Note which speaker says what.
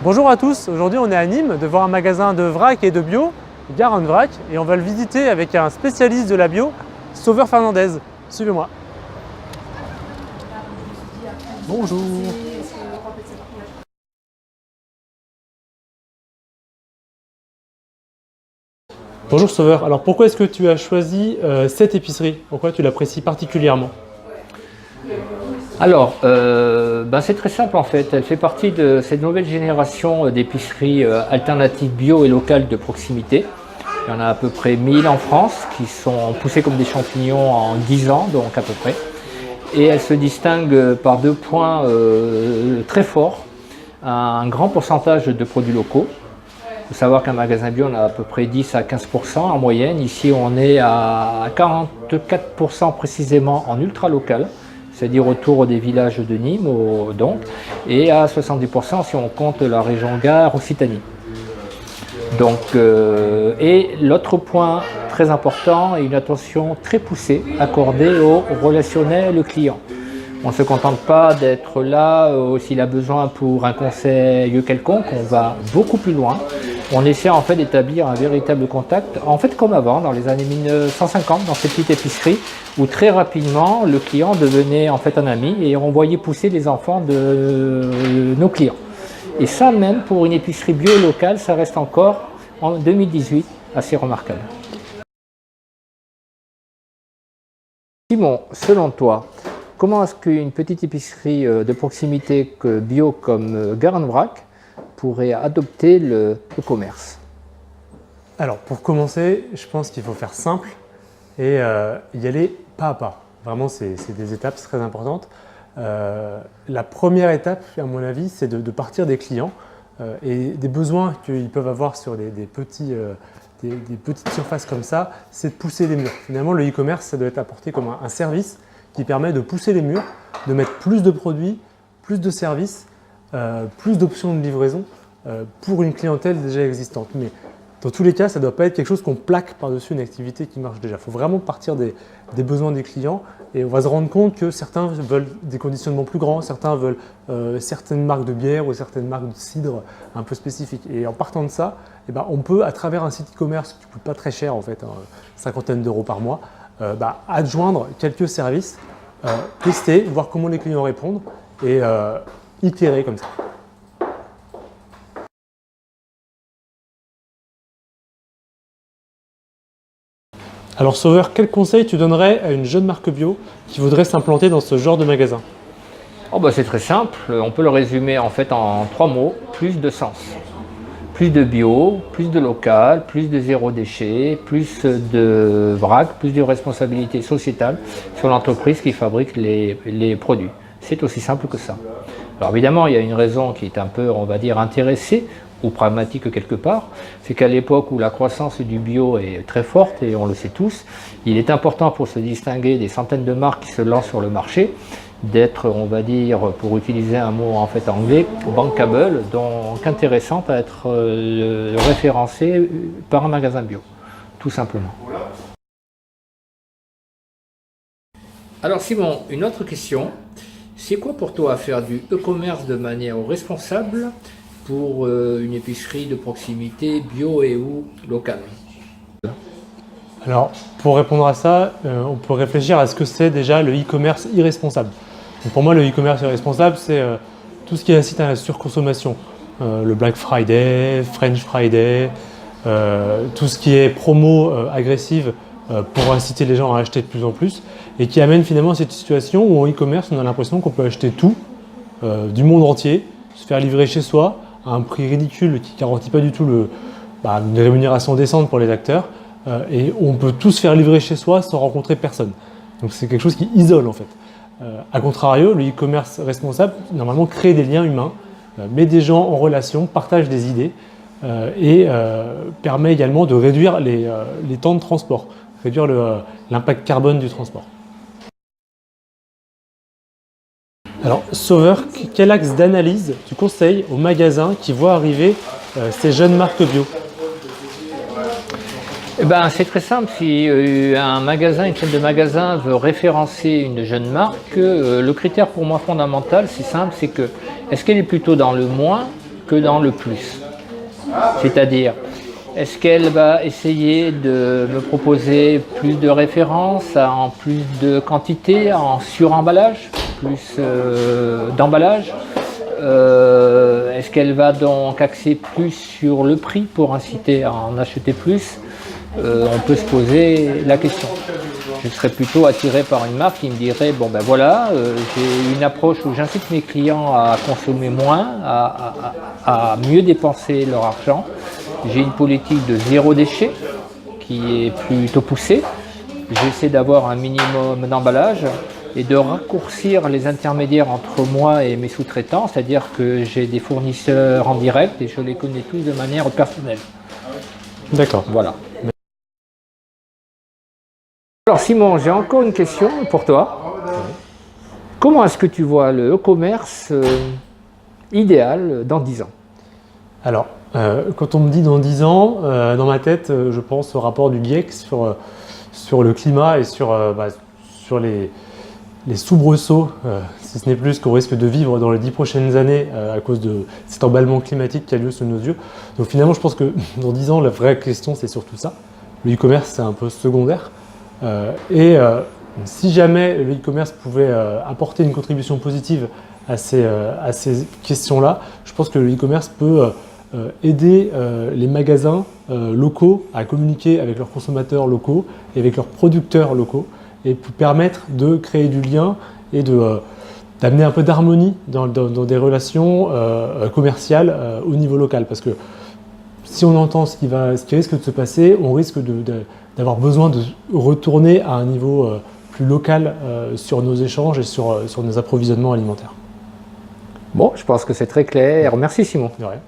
Speaker 1: Bonjour à tous, aujourd'hui on est à Nîmes devant un magasin de vrac et de bio, Garonne Vrac, et on va le visiter avec un spécialiste de la bio, Sauveur Fernandez. Suivez-moi. Bonjour. Bonjour Sauveur, alors pourquoi est-ce que tu as choisi cette épicerie? Pourquoi tu l'apprécies particulièrement?
Speaker 2: Alors, c'est très simple en fait. Elle fait partie de cette nouvelle génération d'épiceries alternatives bio et locales de proximité. Il y en a à peu près 1000 en France qui sont poussées comme des champignons en 10 ans, donc à peu près. Et elle se distingue par deux points très forts. Un grand pourcentage de produits locaux. Il faut savoir qu'un magasin bio, on a à peu près 10 à 15% en moyenne. Ici, on est à 44% précisément en ultra local, c'est-à-dire autour des villages de Nîmes, donc, et à 70% si on compte la région Gard, Occitanie. Donc, et l'autre point très important est une attention très poussée accordée au relationnel client. On ne se contente pas d'être là s'il a besoin pour un conseil quelconque, on va beaucoup plus loin. On essaie en fait d'établir un véritable contact, en fait comme avant, dans les années 1950, dans cette petite épicerie, où très rapidement le client devenait en fait un ami et on voyait pousser les enfants de nos clients. Et ça même pour une épicerie bio locale, ça reste encore en 2018 assez remarquable. Simon, selon toi, comment est-ce qu'une petite épicerie de proximité bio comme Garonne Vrac pourrait adopter le commerce?
Speaker 1: Alors pour commencer, je pense qu'il faut faire simple et y aller pas à pas. Vraiment, c'est des étapes très importantes. La première étape, à mon avis, c'est de partir des clients et des besoins qu'ils peuvent avoir sur des petites surfaces comme ça, c'est de pousser les murs. Finalement, le e-commerce, ça doit être apporté comme un service qui permet de pousser les murs, de mettre plus de produits, plus de services, plus d'options de livraison pour une clientèle déjà existante. Mais dans tous les cas, ça ne doit pas être quelque chose qu'on plaque par-dessus une activité qui marche déjà. Il faut vraiment partir des besoins des clients et on va se rendre compte que certains veulent des conditionnements plus grands, certains veulent certaines marques de bière ou certaines marques de cidre un peu spécifiques. Et en partant de ça, on peut, à travers un site e-commerce qui ne coûte pas très cher, en fait, cinquantaine d'euros par mois, adjoindre quelques services, tester, voir comment les clients répondent et itérer comme ça. Alors Sauveur, quel conseil tu donnerais à une jeune marque bio qui voudrait s'implanter dans ce genre de magasin?
Speaker 2: C'est très simple, on peut le résumer en fait en 3 mots, plus de sens. Plus de bio, plus de local, plus de zéro déchet, plus de vrac, plus de responsabilité sociétale sur l'entreprise qui fabrique les produits. C'est aussi simple que ça. Alors évidemment, il y a une raison qui est un peu, on va dire, intéressée ou pragmatique quelque part, c'est qu'à l'époque où la croissance du bio est très forte, et on le sait tous, il est important pour se distinguer des centaines de marques qui se lancent sur le marché, d'être, on va dire, pour utiliser un mot en fait anglais, bankable, donc intéressante à être référencée par un magasin bio, tout simplement. Alors Simon, une autre question, c'est quoi pour toi faire du e-commerce de manière responsable pour une épicerie de proximité bio et ou locale?
Speaker 1: Alors, pour répondre à ça, on peut réfléchir à ce que c'est déjà le e-commerce irresponsable. Donc pour moi, le e-commerce irresponsable, c'est tout ce qui incite à la surconsommation. Le Black Friday, French Friday, tout ce qui est promo agressive pour inciter les gens à acheter de plus en plus et qui amène finalement à cette situation où en e-commerce, on a l'impression qu'on peut acheter tout du monde entier, se faire livrer chez soi à un prix ridicule qui ne garantit pas du tout une rémunération décente pour les acteurs. Et on peut tous se faire livrer chez soi sans rencontrer personne. Donc c'est quelque chose qui isole en fait. A contrario, le e-commerce responsable, normalement, crée des liens humains, met des gens en relation, partage des idées et permet également de réduire les temps de transport, réduire l'impact carbone du transport. Alors, Sauveur, quel axe d'analyse tu conseilles aux magasins qui voient arriver ces jeunes marques bio?
Speaker 2: C'est très simple, si un magasin, une chaîne de magasins veut référencer une jeune marque, le critère pour moi fondamental, c'est simple, c'est que est-ce qu'elle est plutôt dans le moins que dans le plus. C'est-à-dire, est-ce qu'elle va essayer de me proposer plus de références, en plus de quantité, en suremballage, plus d'emballage? Est-ce qu'elle va donc axer plus sur le prix pour inciter à en acheter plus? On peut se poser la question. Je serais plutôt attiré par une marque qui me dirait, bon ben voilà, j'ai une approche où j'incite mes clients à consommer moins, à mieux dépenser leur argent. J'ai une politique de zéro déchet qui est plutôt poussée. J'essaie d'avoir un minimum d'emballage et de raccourcir les intermédiaires entre moi et mes sous-traitants, c'est-à-dire que j'ai des fournisseurs en direct et je les connais tous de manière personnelle.
Speaker 1: D'accord.
Speaker 2: Voilà. Alors Simon, j'ai encore une question pour toi. Comment est-ce que tu vois le e-commerce idéal dans 10 ans?
Speaker 1: Alors, quand on me dit dans 10 ans, dans ma tête, je pense au rapport du GIEC sur le climat et sur les soubresauts, si ce n'est plus, qu'on risque de vivre dans les 10 prochaines années à cause de cet emballement climatique qui a lieu sous nos yeux. Donc finalement, je pense que dans 10 ans, la vraie question, c'est surtout ça. Le e-commerce, c'est un peu secondaire. Si jamais le e-commerce pouvait apporter une contribution positive à ces questions-là, je pense que le e-commerce peut aider les magasins locaux à communiquer avec leurs consommateurs locaux et avec leurs producteurs locaux et pour permettre de créer du lien et d'amener un peu d'harmonie dans des relations commerciales au niveau local. Parce que si on entend ce qui risque de se passer, on risque d'avoir besoin de retourner à un niveau plus local sur nos échanges et sur nos approvisionnements alimentaires.
Speaker 2: Bon, je pense que c'est très clair. Merci Simon.
Speaker 1: De rien.